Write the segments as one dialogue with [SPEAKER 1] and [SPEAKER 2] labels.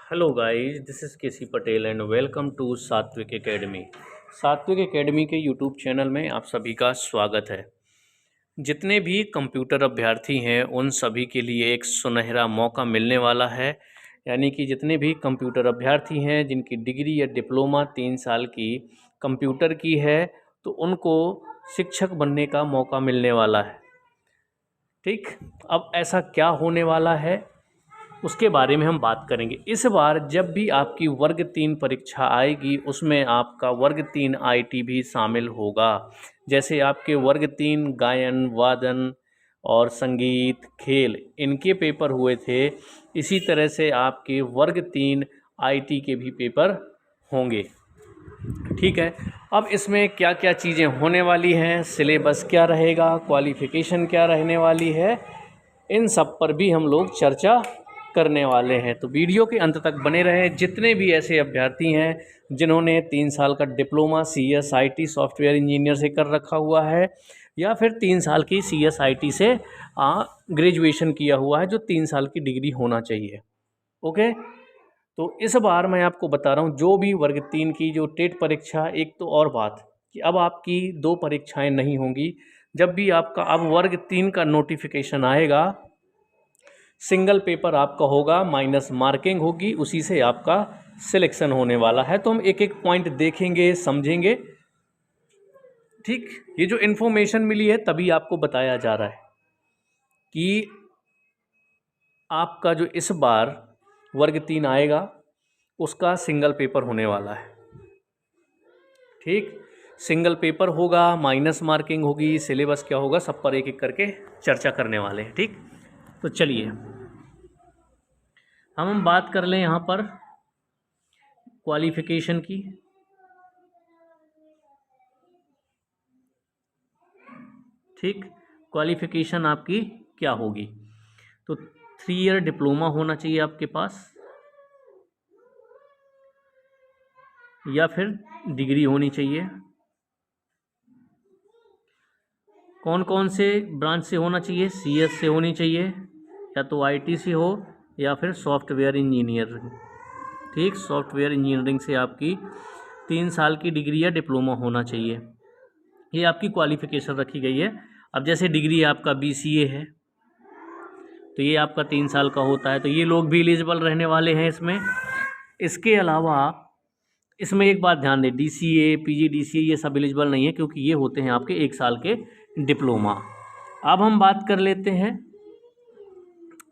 [SPEAKER 1] Hello guys, this is KC Patel and welcome to Satvik academy. Satvik academy के YouTube channel में आप सभी का स्वागत है। जितने भी कंप्यूटर अभ्यर्थी हैं उन सभी के लिए एक सुनहरा मौका मिलने वाला है। यानी कि जितने भी कंप्यूटर अभ्यर्थी हैं जिनकी डिग्री या डिप्लोमा 3 साल की कंप्यूटर की है तो उनको शिक्षक बनने का मौका मिलने वाला है। ठीक, अब ऐसा क्या होने वाला है उसके बारे में हम बात करेंगे। इस बार जब भी आपकी वर्ग 3 परीक्षा आएगी उसमें आपका वर्ग 3 आईटी भी शामिल होगा। जैसे आपके वर्ग 3 गायन, वादन और संगीत, खेल इनके पेपर हुए थे, इसी तरह से आपके वर्ग 3 आईटी के भी पेपर होंगे। ठीक है, अब इसमें क्या क्या चीज़ें होने वाली हैं, सिलेबस क्या रहेगा, क्वालिफ़िकेशन क्या रहने वाली है, इन सब पर भी हम लोग चर्चा करने वाले हैं। तो वीडियो के अंत तक बने रहें। जितने भी ऐसे अभ्यर्थी हैं जिन्होंने 3 साल का diploma CS IT software engineer से कर रखा हुआ है या फिर 3 साल की CS IT से ग्रेजुएशन किया हुआ है, जो 3 साल की डिग्री होना चाहिए। ओके, तो इस बार मैं आपको बता रहा हूँ जो भी वर्ग 3 की जो टेट परीक्षा, एक तो और बात कि अब आपकी 2 परीक्षाएं नहीं होंगी। जब भी आपका अब वर्ग 3 का नोटिफिकेशन आएगा, सिंगल पेपर आपका होगा, माइनस मार्किंग होगी, उसी से आपका सिलेक्शन होने वाला है। तो हम एक एक पॉइंट देखेंगे, समझेंगे। ठीक, ये जो इन्फॉर्मेशन मिली है तभी आपको बताया जा रहा है कि आपका जो इस बार वर्ग 3 आएगा उसका सिंगल पेपर होने वाला है। ठीक, सिंगल पेपर होगा, माइनस मार्किंग होगी, सिलेबस क्या होगा, सब पर एक एक करके चर्चा करने वाले हैं। ठीक, तो चलिए हम बात कर लें यहाँ पर क्वालिफ़िकेशन की। ठीक, क्वालिफ़िकेशन आपकी क्या होगी, तो 3 ईयर डिप्लोमा होना चाहिए आपके पास या फिर डिग्री होनी चाहिए। कौन कौन से ब्रांच से होना चाहिए, CS से होनी चाहिए, या तो IT से हो या फिर सॉफ्टवेयर इंजीनियरिंग। ठीक, सॉफ्टवेयर इंजीनियरिंग से आपकी 3 साल की डिग्री या डिप्लोमा होना चाहिए। ये आपकी क्वालिफ़िकेशन रखी गई है। अब जैसे डिग्री आपका BCA है तो ये आपका 3 साल का होता है, तो ये लोग भी एलिजिबल रहने वाले हैं इसमें। इसके अलावा इसमें एक बात ध्यान दें, DCA, PGDCA ये सब एलिजिबल नहीं है क्योंकि ये होते हैं आपके 1 साल के डिप्लोमा। अब हम बात कर लेते हैं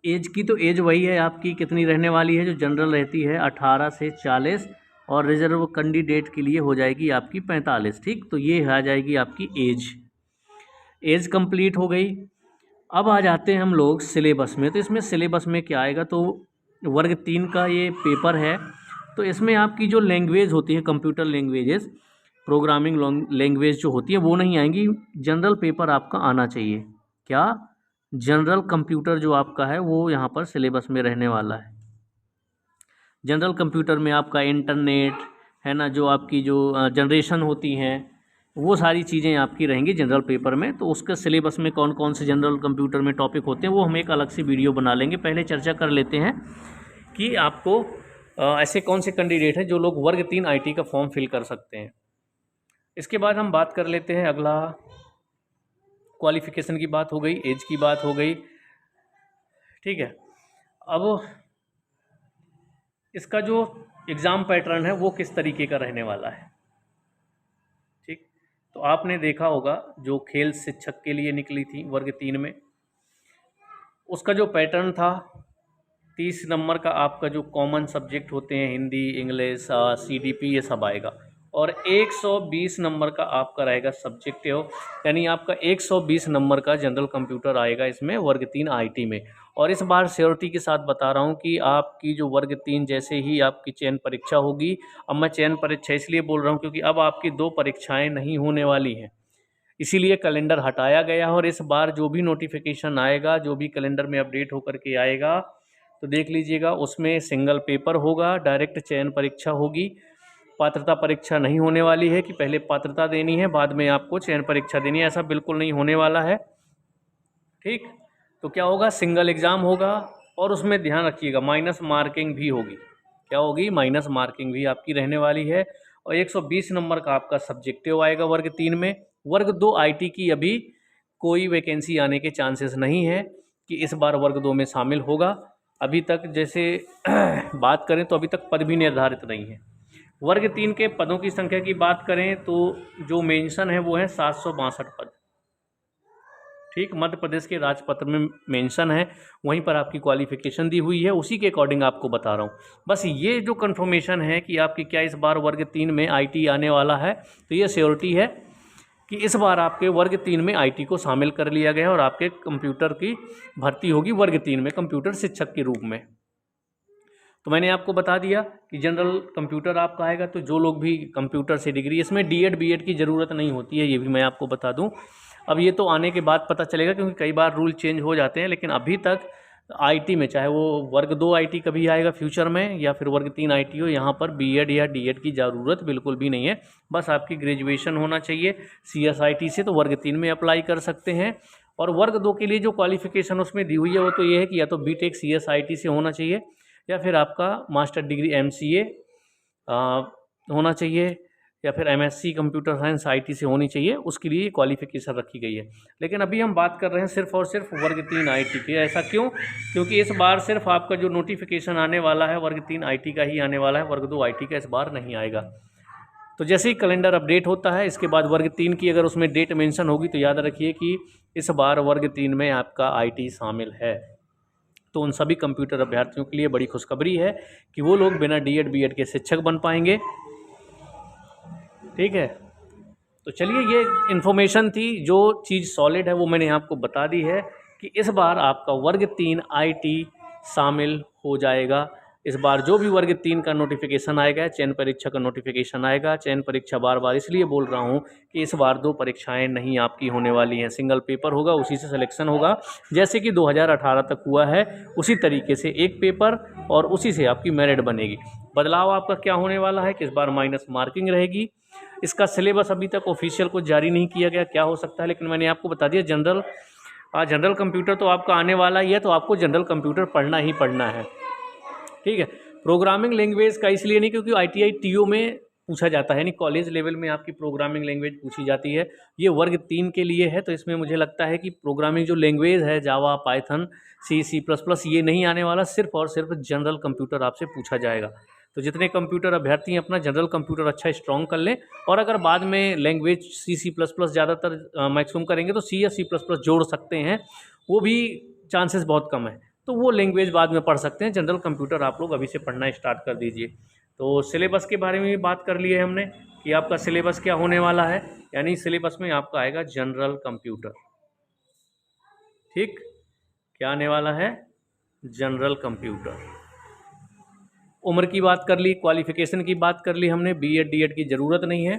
[SPEAKER 1] एज की। तो एज वही है आपकी, कितनी रहने वाली है, जो जनरल रहती है 18 से 40 और रिजर्व कैंडिडेट के लिए हो जाएगी आपकी 45। ठीक, तो ये आ जाएगी आपकी एज कंप्लीट हो गई। अब आ जाते हैं हम लोग सिलेबस में। तो इसमें सिलेबस में क्या आएगा, तो वर्ग 3 का ये पेपर है, तो इसमें आपकी जो लैंग्वेज होती है, कंप्यूटर लैंग्वेजेस, प्रोग्रामिंग लैंग्वेज जो होती है वो नहीं आएंगी। जनरल पेपर आपका आना चाहिए। क्या, जनरल कंप्यूटर जो आपका है वो यहाँ पर सिलेबस में रहने वाला है। जनरल कंप्यूटर में आपका इंटरनेट है ना, जो आपकी जो जनरेशन होती हैं, वो सारी चीज़ें आपकी रहेंगी जनरल पेपर में। तो उसके सिलेबस में कौन कौन से जनरल कंप्यूटर में टॉपिक होते हैं वो हम एक अलग से वीडियो बना लेंगे। पहले चर्चा कर लेते हैं कि आपको ऐसे कौन से कैंडिडेट हैं जो लोग वर्ग 3 IT का फॉर्म फिल कर सकते हैं। इसके बाद हम बात कर लेते हैं अगला, क्वालिफ़िकेशन की बात हो गई, एज की बात हो गई। ठीक है, अब इसका जो एग्ज़ाम पैटर्न है वो किस तरीके का रहने वाला है। ठीक, तो आपने देखा होगा जो खेल शिक्षक के लिए निकली थी वर्ग 3 में, उसका जो पैटर्न था 30 नंबर का आपका जो कॉमन सब्जेक्ट होते हैं, हिंदी, इंग्लिश, CDP ये सब आएगा, और 120 नंबर का आपका रहेगा सब्जेक्ट हो, यानी आपका 120 नंबर का जनरल कंप्यूटर आएगा इसमें वर्ग 3 IT में। और इस बार श्योरिटी के साथ बता रहा हूँ कि आपकी जो वर्ग 3 जैसे ही आपकी चयन परीक्षा होगी, अब मैं चयन परीक्षा इसलिए बोल रहा हूँ क्योंकि अब आपकी 2 परीक्षाएँ नहीं होने वाली हैं, इसीलिए कैलेंडर हटाया गया है। और इस बार जो भी नोटिफिकेशन आएगा, जो भी कैलेंडर में अपडेट होकर के आएगा, तो देख लीजिएगा उसमें सिंगल पेपर होगा, डायरेक्ट चयन परीक्षा होगी। पात्रता परीक्षा नहीं होने वाली है कि पहले पात्रता देनी है बाद में आपको चयन परीक्षा देनी है, ऐसा बिल्कुल नहीं होने वाला है। ठीक, तो क्या होगा, सिंगल एग्ज़ाम होगा और उसमें ध्यान रखिएगा माइनस मार्किंग भी होगी। क्या होगी, माइनस मार्किंग भी आपकी रहने वाली है। और 120 नंबर का आपका सब्जेक्टिव आएगा वर्ग 3 में। वर्ग 2 आईटी की अभी कोई वैकेंसी आने के चांसेस नहीं है कि इस बार वर्ग 2 में शामिल होगा। अभी तक जैसे बात करें तो अभी तक पद भी निर्धारित नहीं है। वर्ग 3 के पदों की संख्या की बात करें तो जो मेंशन है वो है 762 पद। ठीक, मध्य प्रदेश के राजपत्र में मेंशन है, वहीं पर आपकी क्वालिफिकेशन दी हुई है, उसी के अकॉर्डिंग आपको बता रहा हूँ। बस ये जो कंफर्मेशन है कि आपकी क्या इस बार वर्ग 3 में आईटी आने वाला है, तो ये श्योरिटी है कि इस बार आपके वर्ग 3 में आईटी को शामिल कर लिया गया है और आपके कंप्यूटर की भर्ती होगी वर्ग 3 में कंप्यूटर शिक्षक के रूप में। तो मैंने आपको बता दिया कि जनरल कंप्यूटर आपका आएगा, तो जो लोग भी कंप्यूटर से डिग्री, इसमें डीएड बीएड की ज़रूरत नहीं होती है, ये भी मैं आपको बता दूं। अब ये तो आने के बाद पता चलेगा क्योंकि कई बार रूल चेंज हो जाते हैं, लेकिन अभी तक आईटी में चाहे वो वर्ग 2 आईटी कभी आएगा फ्यूचर में या फिर वर्ग 3 आईटी हो, यहाँ पर बीएड या डीएड की ज़रूरत बिल्कुल भी नहीं है। बस आपकी ग्रेजुएशन होना चाहिए सीएसआईटी से, तो वर्ग 3 में अप्लाई कर सकते हैं। और वर्ग 2 के लिए जो क्वालिफिकेशन उसमें दी हुई है वो तो ये है कि या तो बीटेक सीएसआईटी से होना चाहिए या फिर आपका मास्टर डिग्री एमसीए होना चाहिए या फिर एमएससी कंप्यूटर साइंस आईटी से होनी चाहिए, उसके लिए क्वालिफिकेशन रखी गई है। लेकिन अभी हम बात कर रहे हैं सिर्फ और सिर्फ वर्ग 3 आईटी की। ऐसा क्यों? क्योंकि इस बार सिर्फ आपका जो नोटिफिकेशन आने वाला है वर्ग 3 आईटी का ही आने वाला है, वर्ग 2 आईटी का इस बार नहीं आएगा। तो जैसे ही कैलेंडर अपडेट होता है इसके बाद वर्ग 3 की अगर उसमें डेट मेंशन होगी तो याद रखिए कि इस बार वर्ग 3 में आपका आईटी शामिल है। तो उन सभी कंप्यूटर अभ्यर्थियों के लिए बड़ी खुशखबरी है कि वो लोग बिना डीएड बीएड के शिक्षक बन पाएंगे। ठीक है, तो चलिए ये इन्फॉर्मेशन थी, जो चीज़ सॉलिड है वो मैंने आपको बता दी है कि इस बार आपका वर्ग 3 आईटी शामिल हो जाएगा। इस बार जो भी वर्ग 3 का नोटिफिकेशन आएगा, चयन परीक्षा का नोटिफिकेशन आएगा। चयन परीक्षा बार बार इसलिए बोल रहा हूँ कि इस बार 2 परीक्षाएं नहीं आपकी होने वाली हैं, सिंगल पेपर होगा, उसी से सिलेक्शन होगा। जैसे कि 2018 तक हुआ है उसी तरीके से एक पेपर और उसी से आपकी मेरिट बनेगी। बदलाव आपका क्या होने वाला है कि इस बार माइनस मार्किंग रहेगी। इसका सिलेबस अभी तक ऑफिशियल कुछ जारी नहीं किया गया, क्या हो सकता है, लेकिन मैंने आपको बता दिया जनरल कंप्यूटर तो आपका आने वाला ही है, तो आपको जनरल कंप्यूटर पढ़ना ही पढ़ना है। ठीक है, प्रोग्रामिंग लैंग्वेज का इसलिए नहीं क्योंकि आईटीआई टीओ में पूछा जाता है, यानी कॉलेज लेवल में आपकी प्रोग्रामिंग लैंग्वेज पूछी जाती है। ये वर्ग 3 के लिए है, तो इसमें मुझे लगता है कि प्रोग्रामिंग जो लैंग्वेज है जावा, पाइथन, सी++, ये नहीं आने वाला, सिर्फ और सिर्फ जनरल कंप्यूटर आपसे पूछा जाएगा। तो जितने कंप्यूटर अभ्यर्थी अपना जनरल कंप्यूटर अच्छा स्ट्रॉन्ग कर लें, और अगर बाद में लैंग्वेज सी++ ज़्यादातर मैक्सिमम करेंगे तो सी या C++ जोड़ सकते हैं, वो भी चांसेस बहुत कम है, तो वो लैंग्वेज बाद में पढ़ सकते हैं। जनरल कंप्यूटर आप लोग अभी से पढ़ना स्टार्ट कर दीजिए। तो सिलेबस के बारे में भी बात कर लिए हमने कि आपका सिलेबस क्या होने वाला है, यानी सिलेबस में आपका आएगा जनरल कंप्यूटर। ठीक, क्या आने वाला है, जनरल कंप्यूटर। उम्र की बात कर ली, क्वालिफिकेशन की बात कर ली हमने, बीएड डीएड की ज़रूरत नहीं है।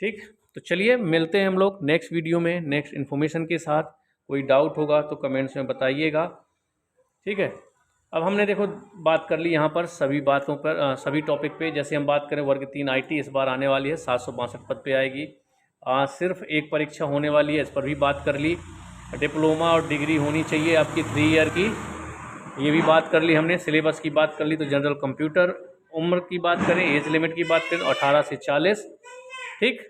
[SPEAKER 1] ठीक, तो चलिए मिलते हैं हम लोग नेक्स्ट वीडियो में नेक्स्ट इन्फॉर्मेशन के साथ। कोई डाउट होगा तो कमेंट्स में बताइएगा। ठीक है, अब हमने देखो बात कर ली यहाँ पर सभी बातों पर, सभी टॉपिक पे। जैसे हम बात करें वर्ग 3 आईटी इस बार आने वाली है, 762 पद पे आएगी। सिर्फ एक परीक्षा होने वाली है, इस पर भी बात कर ली। डिप्लोमा और डिग्री होनी चाहिए आपकी 3 ईयर की, ये भी बात कर ली हमने। सिलेबस की बात कर ली, तो जनरल कंप्यूटर। उम्र की बात करें, एज लिमिट की बात करें, 18 से 40। ठीक,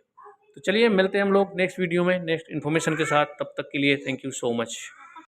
[SPEAKER 1] तो चलिए मिलते हैं हम लोग नेक्स्ट वीडियो में नेक्स्ट इन्फॉर्मेशन के साथ। तब तक के लिए थैंक यू सो मच।